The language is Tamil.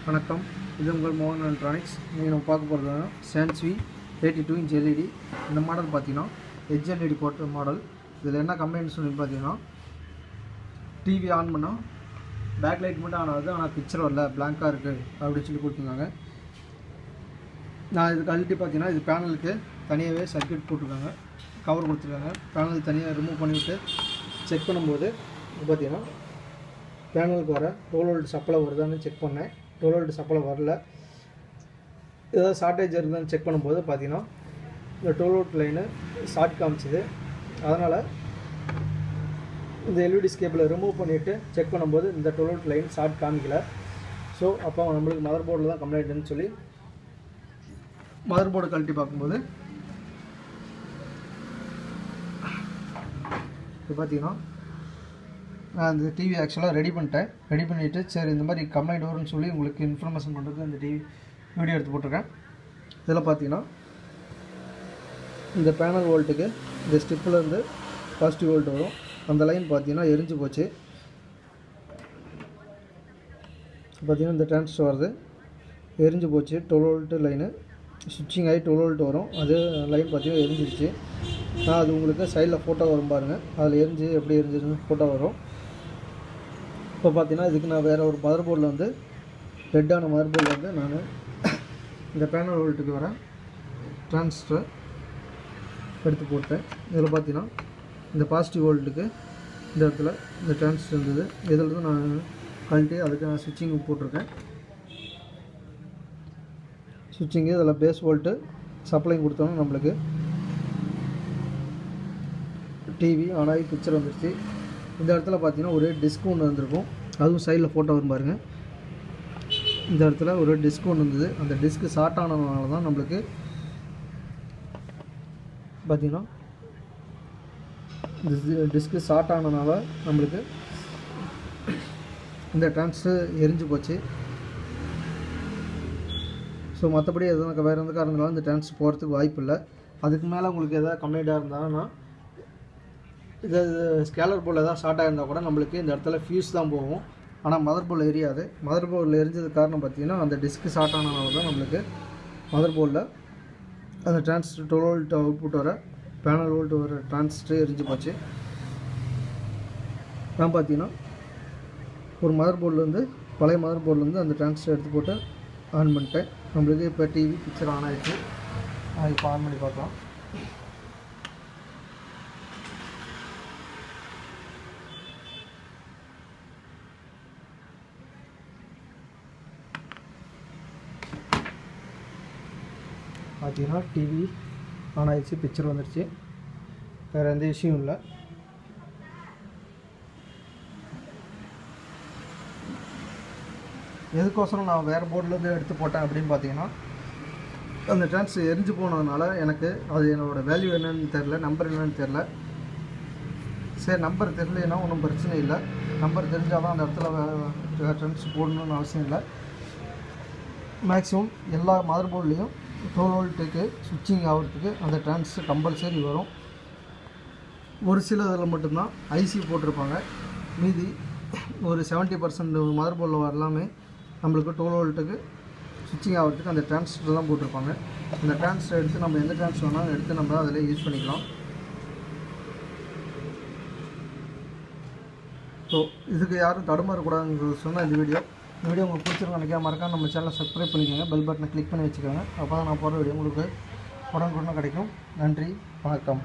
வணக்கம். இது உங்கள் மோகன் எலக்ட்ரானிக்ஸ். நீங்கள் நம்ம பார்க்க போகிறது sansui 32 inch LED. இந்த மாடல் பார்த்தீங்கன்னா எட்ஜ் LED போட்ட மாடல். இதில் என்ன கம்ப்ளைண்ட் சொல்லி பார்த்தீங்கன்னா, டிவி ஆன் பண்ணால் பேக் லைட் மட்டும் ஆன் ஆகுது, ஆனால் பிக்சர் வரல, பிளாங்காக இருக்குது அப்படின்னு சொல்லி கொடுத்துருந்தாங்க. நான் இதுக்கு அல்ட்டி பார்த்தீங்கன்னா இது பேனலுக்கு தனியாகவே சர்க்யூட் போட்டிருக்காங்க, கவர் கொடுத்துருக்காங்க. பேனல் தனியாக ரிமூவ் பண்ணிவிட்டு செக் பண்ணும்போது பார்த்தீங்கன்னா பேனலுக்கு வர 12 வோல்ட் சப்ளை வருதான்னு செக் பண்ணேன். 12 வோல்ட் சப்ளை வரல. ஏதாவது ஷார்ட்டேஜ் இருக்குதான்னு செக் பண்ணும்போது பார்த்தீங்கன்னா இந்த 12 வோல்ட் லைனு ஷார்ட் காமிச்சிது. அதனால் இந்த எல்இடி கேபிளை ரிமூவ் பண்ணிவிட்டு செக் பண்ணும்போது இந்த 12 வோல்ட் லைன் ஷார்ட் காமிக்கல. ஸோ அப்போ நம்மளுக்கு மதர் போர்டில் தான் கம்ப்ளைண்ட்டுன்னு சொல்லி மதர் போர்டு கழட்டி பார்க்கும்போது இப்போ பார்த்தீங்கன்னா நான் அந்த டிவி ஆக்சுவலாக ரெடி பண்ணிவிட்டு சரி இந்த மாதிரி கம்ப்ளைண்ட் வரும்னு சொல்லி உங்களுக்கு இன்ஃபர்மேஷன் பண்ணுறது இந்த டிவி வீடியோ எடுத்து போட்டிருக்கேன். இதில் பார்த்தீங்கன்னா இந்த பேனல் வோல்ட்டுக்கு இந்த ஸ்டிப்பில் இருந்து பாசிட்டிவ் வோல்ட் வரும். அந்த லைன் பார்த்தீங்கன்னா எரிஞ்சு போச்சு. பார்த்தீங்கன்னா இந்த டிரான்சிஸ்டர் வருது, எரிஞ்சு போச்சு. 12 வோல்ட்டு லைனு சுவிட்சிங் ஆகி 12 வோல்ட் வரும். அது லைன் பார்த்தீங்கன்னா எரிஞ்சிருச்சு. நான் அது உங்களுக்கு சைடில் ஃபோட்டோ வரும் பாருங்கள், அதில் எரிஞ்சு எப்படி எரிஞ்சிருன்னு ஃபோட்டோ வரும். இப்போ பார்த்தீங்கன்னா இதுக்கு நான் வேறு ஒரு மதர் போர்டில் வந்து ரெட்டான மதர் போர்டில் வந்து நான் இந்த பேனல் வோல்ட்டுக்கு வர டிரான்சிஸ்டர் எடுத்து போட்டேன். இதில் பார்த்தீங்கன்னா இந்த பாசிட்டிவ் வோல்ட்டுக்கு இந்த இடத்துல இந்த டிரான்சிஸ்டர் இருந்தது. இதில் தான் நான் கழட்டி அதுக்கு நான் சுவிட்சிங் போட்டிருக்கேன். சுவிட்சிங்கு இதில் பேஸ் வோல்ட்டு சப்ளைங் கொடுத்தோன்னா நம்மளுக்கு டிவி ஆன் ஆகி பிக்சர் வந்துடுச்சு. இந்த இடத்துல பார்த்தீங்கன்னா ஒரு டிஸ்க் ஒன்று வந்துருக்கும், அதுவும் சைடில் ஃபோட்டோ வரும் பாருங்கள். இந்த இடத்துல ஒரு டிஸ்க் ஒன்று இருந்தது. அந்த டிஸ்க்கு ஷார்ட் ஆனதுனால தான் நம்மளுக்கு பார்த்தீங்கன்னா டிஸ்க்கு ஷார்ட் ஆனதுனால நம்மளுக்கு இந்த டிரான்சிஸ்டர் எரிஞ்சு போச்சு. ஸோ மற்றபடி எதுவும் வேறு எந்த காரணங்களாலும் இந்த டிரான்சிஸ்டர் போகிறதுக்கு வாய்ப்பு இல்லை. அதுக்கு மேலே உங்களுக்கு எதாவது கம்ப்ளைண்ட்டாக இருந்தாங்கன்னா இது ஸ்கேலர் போர்டில் எதாவது ஷார்ட் ஆகிருந்தால் கூட நம்மளுக்கு இந்த இடத்துல ஃபியூஸ் தான் போகும், ஆனால் மதர் போர்டில் எரியாது. மதர் போர்டில் எரிஞ்சதுக்கு காரணம் பார்த்தீங்கன்னா அந்த டிஸ்க்கு ஷார்ட் ஆனதுனால தான் நம்மளுக்கு மதர் போர்டில் அந்த டிரான்சிஸ்டர் 12 வோல்ட் அவுட்புட் வர பேனல் வோல்ட் வர டிரான்சிஸ்டர் எரிஞ்சு போச்சு. நான் பார்த்தீங்கன்னா ஒரு மதர் போர்டிலேருந்து பழைய மதர் போர்டிலேருந்து அந்த டிரான்சிஸ்டர் எடுத்து போட்டு ஆன் பண்ணிட்டேன். நம்மளுக்கு இப்போ டிவி பிக்சர் ஆன் ஆகிடுச்சு. இப்போ ஆன் பண்ணி பார்க்கலாம். பார்த்தீங்கன்னா டிவி ஆன் ஆகிடுச்சு, பிக்சர் வந்துடுச்சு. வேறு எந்த விஷயம் இல்லை. எதுக்கோசரம் நான் வேறு போர்டிலேருந்து எடுத்து போட்டேன் அப்படின்னு பார்த்தீங்கன்னா, அந்த டிரான்சிஸ்டர் எரிஞ்சு போனதுனால எனக்கு அது என்னோடய வேல்யூ என்னன்னு தெரில, நம்பர் என்னன்னு தெரில. சரி நம்பர் தெரியலன்னா ஒன்றும் பிரச்சனை இல்லை, நம்பர் தெரிஞ்சால் தான் அந்த இடத்துல டிரான்சிஸ்டர் போடணுன்னு அவசியம் இல்லை. மேக்ஸிமம் எல்லா மதர் போர்ட்லேயும் 12 வோல்ட்டுக்கு சுவிட்சிங் ஆகிறதுக்கு அந்த டிரான்சிஸ்டர் கம்பல்சரி வரும். ஒரு சில இதில் மட்டும்தான் ஐசி போட்டிருப்பாங்க. மீதி ஒரு 70% மதர் போர்டில் வரலாமே நம்மளுக்கு 12 வோல்ட்டுக்கு சுவிட்சிங் ஆகிறதுக்கு அந்த டிரான்சிஸ்டர் தான் போட்டிருப்பாங்க. அந்த டிரான்சிஸ்டர் எடுத்து நம்ம எந்த டிரான்சிஸ்டர் வேணாலும் எடுத்து நம்ம அதில் யூஸ் பண்ணிக்கலாம். ஸோ இதுக்கு யாரும் தடுமாறக்கூடாதுன்னு சொன்னால் இந்த வீடியோ உங்களுக்கு பிடிச்சிருக்கோம் நினைக்கிறேன். மறக்காம நம்ம சேனலை சப்ஸ்கிரைப் பண்ணிக்கோங்க, பெல் பட்டனை கிளிக் பண்ணி வச்சுக்கோங்க. அப்போ தான் நான் போடுற வீடியோ உங்களுக்கு உடனுக்குடன் கிடைக்கும். நன்றி, வணக்கம்.